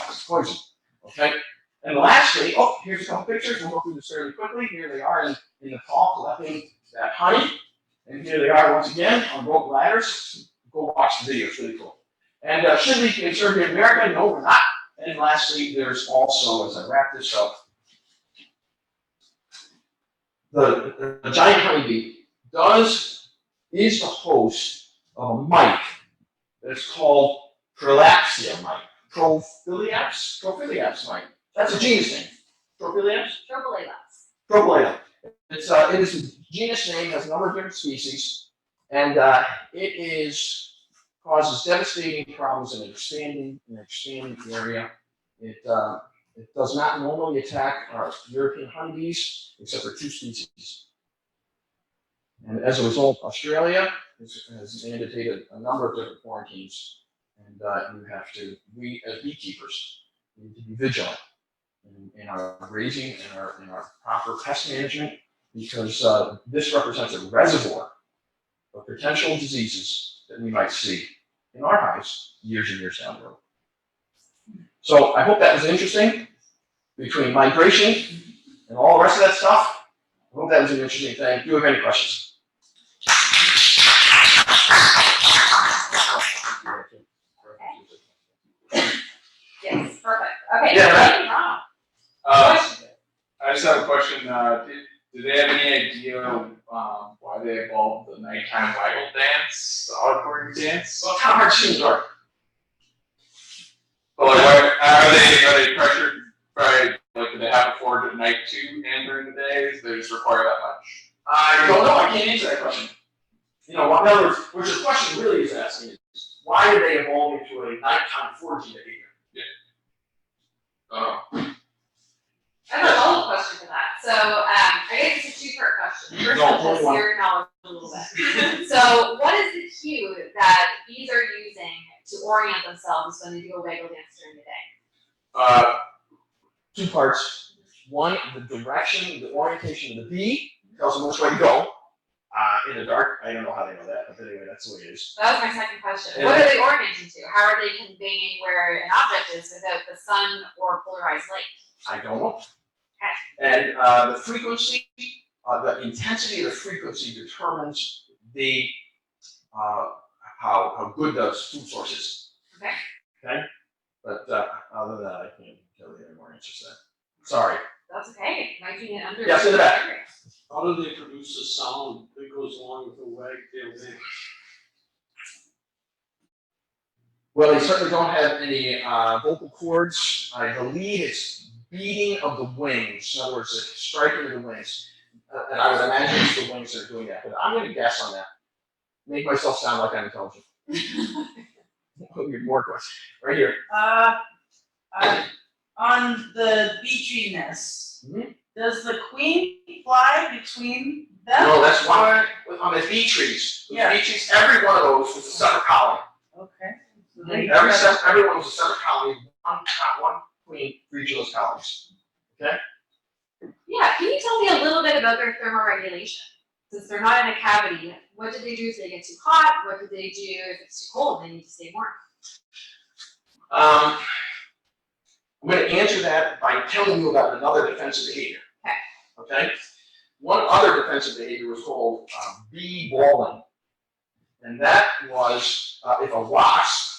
It's poison. Okay? And lastly, here's a couple pictures. We'll go through this fairly quickly. Here they are in Nepal collecting that honey. And here they are once again on rope ladders. Go watch the video, it's really cool. And should we conserve in America? No, we're not. And lastly, there's also, as I wrap this up, the giant honeybee is the host of a mite that's called Prolapsia mite. Trophilaps mite. That's a genus name. Trophilaps? Trophilaps. It is a genus name, has a number of different species, and it causes devastating problems in an expanding area. It does not normally attack our European honeybees, except for 2 species. And as a result, Australia has mandated a number of different quarantines, and we as beekeepers need to be vigilant in our raising and in our proper pest management, because this represents a reservoir of potential diseases that we might see in our hives years and years down the road. So I hope that was interesting. Between migration and all the rest of that stuff, I hope that was an interesting thing. Do you have any questions? Yes, perfect. Okay, Yeah, Rob. I just have a question. Do they have any idea why they evolved the nighttime waggle dance, the auditory dance? Well, it's kind of hard to see in the dark. But like, why, are they pressured by, like, do they have to forage at night too and during the day? Do they just require that much? I don't know. I can't answer that question. In other words, what your question really is asking is, why did they evolve into a nighttime foraging behavior? I have a follow-up question to that. So, I guess it's a 2-part question. First No, one, only just one. your knowledge a little bit. So, what is the cue that bees are using to orient themselves when they do a waggle dance during the day? 2 parts. One, the direction, the orientation of the bee tells them which way to go. In the dark, I don't know how they know that, but anyway, that's the way it is. That was my second question. Yeah. What are they orienting to? How are they conveying where an object is without the sun or polarized light? I don't know. And the frequency, the intensity of the frequency determines the how good the food source is. Okay. Okay? But other than that, I can't tell you any more answers to that. Sorry. That's okay. Might be an under. Yes, in the back. How do they produce the sound that goes along with the wagtail dance? Well, they certainly don't have any vocal cords. I believe it's beating of the wings. In other words, the striking of the wings. And I would imagine it's the wings that are doing that. But I'm going to guess on that. Make myself sound like I'm intelligent. More questions. Right here. On the bee tree nest, Mhm. does the queen fly between them? No, that's one. or- On the bee trees. Yeah. Bee trees, every one of those was a separate colony. Okay. Every one was a separate colony, one queen for each of those colonies. Yeah, can you tell me a little bit about their thermoregulation? Since they're not in a cavity, what do they do if they get too hot? What do they do if it's too cold and they need to stay warm? I'm going to answer that by telling you about another defensive behavior. Okay? One other defensive behavior was called bee balling. And that was if a wasp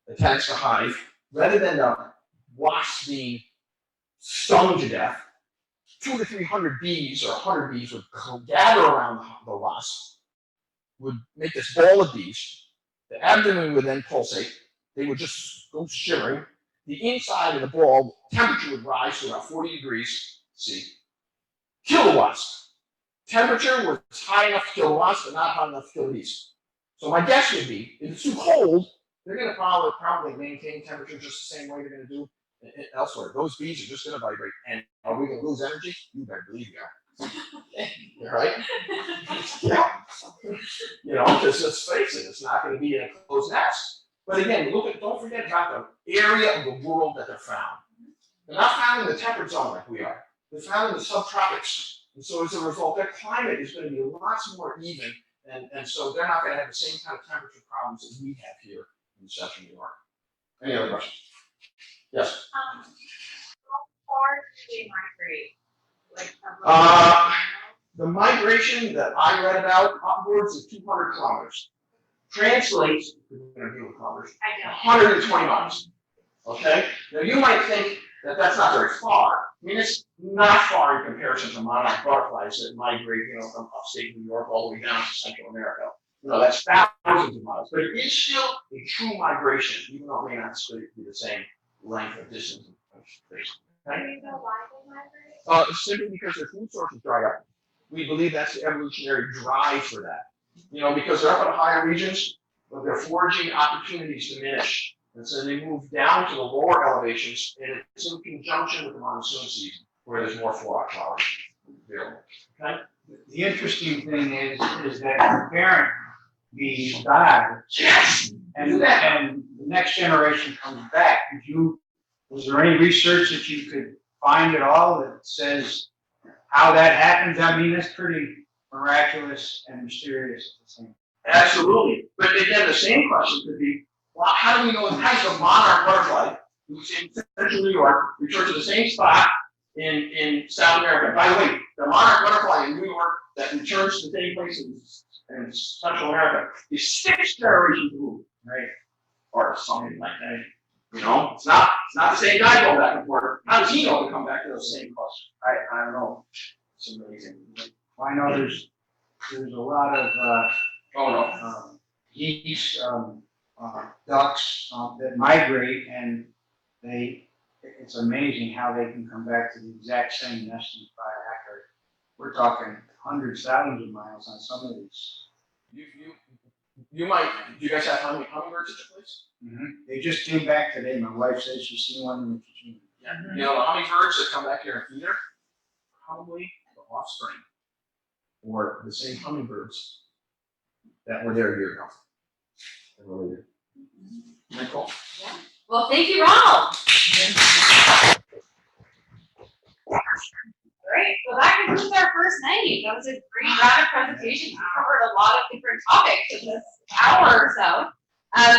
attacks the hive, rather than the wasp being stung to death, 200 to 300 bees or 100 bees would gather around the wasp, would make this ball of bees. The abdomen would then pulsate. They would just go shimmering. The inside of the ball, temperature would rise to about 40 degrees C. Kill the wasp. Temperature was high enough to kill the wasp, but not high enough to kill the bees. So my guess would be, if it's too cold, they're going to probably maintain temperature just the same way they're going to do elsewhere. Those bees are just going to vibrate. And are we going to lose energy? You better believe you are. Right? Yeah. You know, because let's face it, it's not going to be in a closed nest. But again, don't forget about the area of the world that they're found. They're not found in the temperate zone like we are. They're found in the subtropics. And so as a result, their climate is going to be lots more even. And so they're not going to have the same kind of temperature problems that we have here in central New York. Any other questions? Yes. How far do they migrate? Like from The migration that I read about upwards of 200 kilometers translates to kilometers, I don't. 120 miles. Okay? Now you might think that that's not very far. I mean, it's not far in comparison to monarch butterflies that migrate, from upstate New York all the way down to Central America. That's thousands of miles, but it is still a true migration, even though it may not be the same length of distance. Okay? Do you know why they migrate? Simply because their food sources dry up. We believe that's the evolutionary drive for that. Because they're up in higher regions, but their foraging opportunities diminish. And so they move down to the lower elevations, and it's in conjunction with the monsoon season, where there's more flowers available. Okay? The interesting thing is that the parent bees die, Yes! and the next generation comes back. Was there any research that you could find at all that says how that happens? I mean, it's pretty miraculous and mysterious at the same time. Absolutely. But again, the same question could be, well, how do we know the type of monarch butterfly who's in central New York returns to the same spot in South America? By the way, the monarch butterfly in New York that returns to the same place in Central America is 6 generations removed, right? Or something like that. It's not the same guy going back and forth. How does he know to come back to those same clusters? I don't know. It's amazing. Well, I know there's a lot of geese, ducks that migrate, and it's amazing how they can come back to the exact same nesting spot after. We're talking hundreds, thousands of miles on some of these. Do you guys have hummingbirds at your place? Mm-hmm. They just came back today. My wife said she's seen one in the kitchen. Yeah. The hummingbirds that come back here and feed her, probably the offspring, or the same hummingbirds that were there a year ago. They're related. Isn't that cool? Yeah. Well, thank you, Ronald. Great. So that concludes our first night. That was a great round of presentations. We covered a lot of different topics in this hour or so.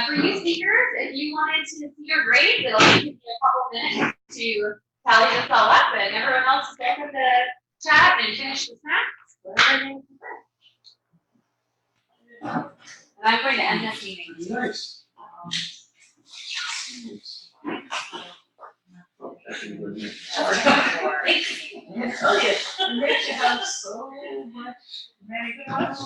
For you speakers, if you wanted to see your grades, it'll take you a couple minutes to tally this all up, and everyone else is welcome to chat and finish the snacks, whatever they prefer. And I'm going to end this meeting. Nice. Thanks. Okay. Rich, you have so much, many good ones.